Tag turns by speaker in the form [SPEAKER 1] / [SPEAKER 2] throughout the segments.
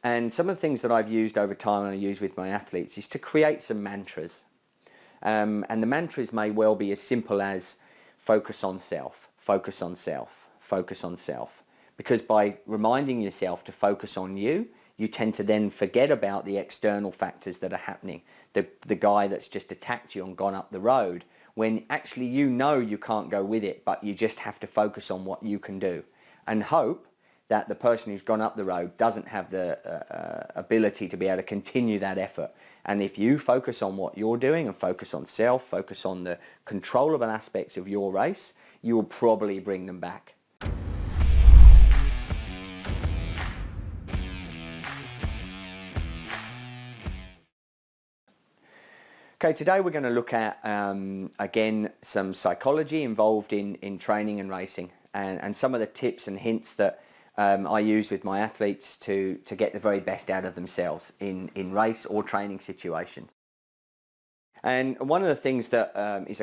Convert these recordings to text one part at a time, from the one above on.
[SPEAKER 1] And some of the things that I've used over time and I use with my athletes is to create some mantras. And the mantras may well be as simple as focus on self, focus on self, focus on self. Because by reminding yourself to focus on you, you tend to then forget about the external factors that are happening. The guy that's just attacked you and gone up the road, when actually you know you can't go with it, but you just have to focus on what you can do and hope that the person who's gone up the road doesn't have the ability to be able to continue that effort. And if you focus on what you're doing and focus on self, focus on the controllable aspects of your race, you will probably bring them back. Okay, today we're going to look at, again, some psychology involved in training and racing, and some of the tips and hints that I use with my athletes to get the very best out of themselves in race or training situations. And one of the things that is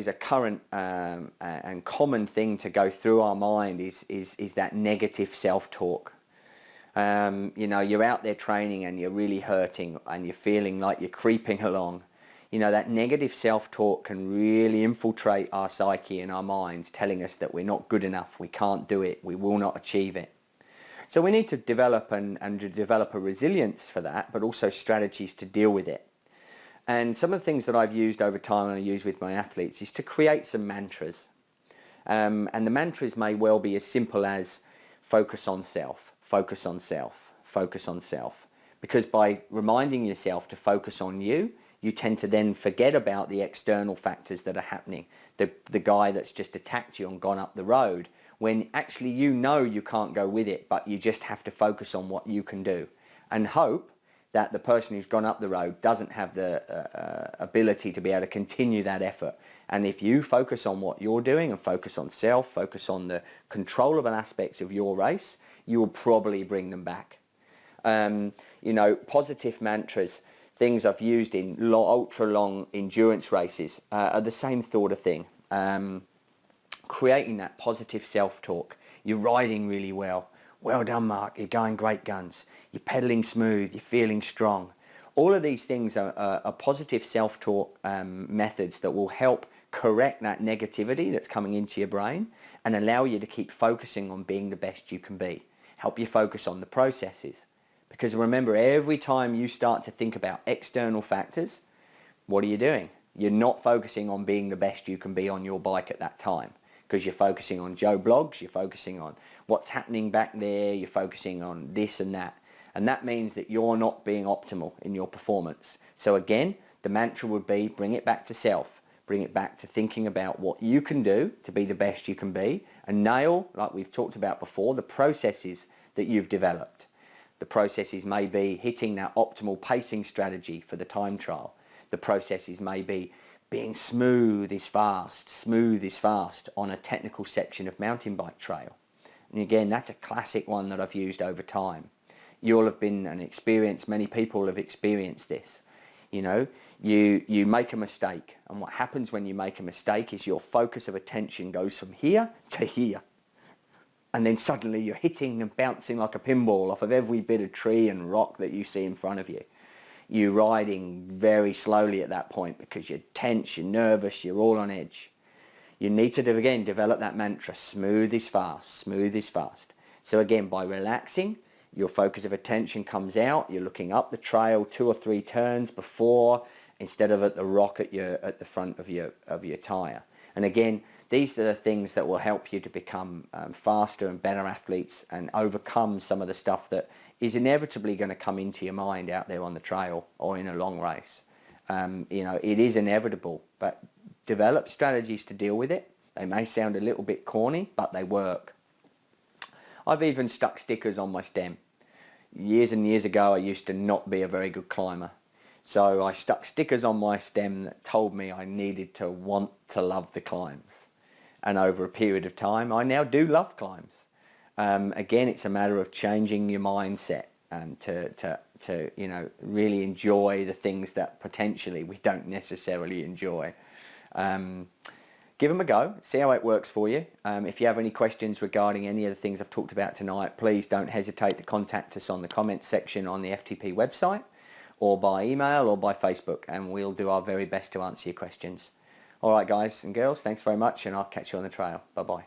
[SPEAKER 1] a current and common thing to go through our mind is that negative self-talk. You know, you're out there training and you're really hurting and you're feeling like you're creeping along. You know, that negative self-talk can really infiltrate our psyche and our minds, telling us that we're not good enough, we can't do it, we will not achieve it. So we need to develop develop a resilience for that, but also strategies to deal with it. And some of the things that I've used over time and I use with my athletes is to create some mantras. And the mantras may well be as simple as focus on self, focus on self, focus on self. Because by reminding yourself to focus on you, you tend to then forget about the external factors that are happening. The guy that's just attacked you and gone up the road, when actually you know you can't go with it, but you just have to focus on what you can do and hope that the person who's gone up the road doesn't have the ability to be able to continue that effort. And if you focus on what you're doing and focus on self, focus on the controllable aspects of your race, you will probably bring them back. You know, positive mantras, things I've used in ultra long endurance races are the same sort of thing. Creating that positive self-talk. You're riding really well. Well done, Mark. You're going great guns. You're pedaling smooth. You're feeling strong. All of these things are positive self-talk methods that will help correct that negativity that's coming into your brain and allow you to keep focusing on being the best you can be. Help you focus on the processes. Because remember, every time you start to think about external factors, what are you doing? You're not focusing on being the best you can be on your bike at that time. Because you're focusing on Joe Blogs, you're focusing on what's happening back there, you're focusing on this and that. And that means that you're not being optimal in your performance. So again, the mantra would be bring it back to self. Bring it back to thinking about what you can do to be the best you can be. And nail, like we've talked about before, the processes that you've developed. The processes may be hitting that optimal pacing strategy for the time trial. The processes may be being smooth is fast on a technical section of mountain bike trail. And again, that's a classic one that I've used over time. You'll have been an experience, many people have experienced this. You know, you make a mistake, and what happens when you make a mistake is your focus of attention goes from here to here. And then suddenly you're hitting and bouncing like a pinball off of every bit of tree and rock that you see in front of you. You're riding very slowly at that point because you're tense, you're nervous, you're all on edge. You need to, again, develop that mantra, smooth is fast, smooth is fast. So again, by relaxing, your focus of attention comes out, you're looking up the trail 2 or 3 turns before, instead of at the rock at the front of your tyre. And again, these are the things that will help you to become faster and better athletes and overcome some of the stuff that is inevitably going to come into your mind out there on the trail or in a long race. You know, it is inevitable, but develop strategies to deal with it. They may sound a little bit corny, but they work. I've even stuck stickers on my stem. Years and years ago, I used to not be a very good climber. So I stuck stickers on my stem that told me I needed to want to love the climbs. And over a period of time, I now do love climbs. Again, it's a matter of changing your mindset to you know, really enjoy the things that potentially we don't necessarily enjoy. Give them a go, see how it works for you. If you have any questions regarding any of the things I've talked about tonight, please don't hesitate to contact us on the comments section on the FTP website, or by email or by Facebook, and we'll do our very best to answer your questions. All right, guys and girls, thanks very much, and I'll catch you on the trail. Bye-bye.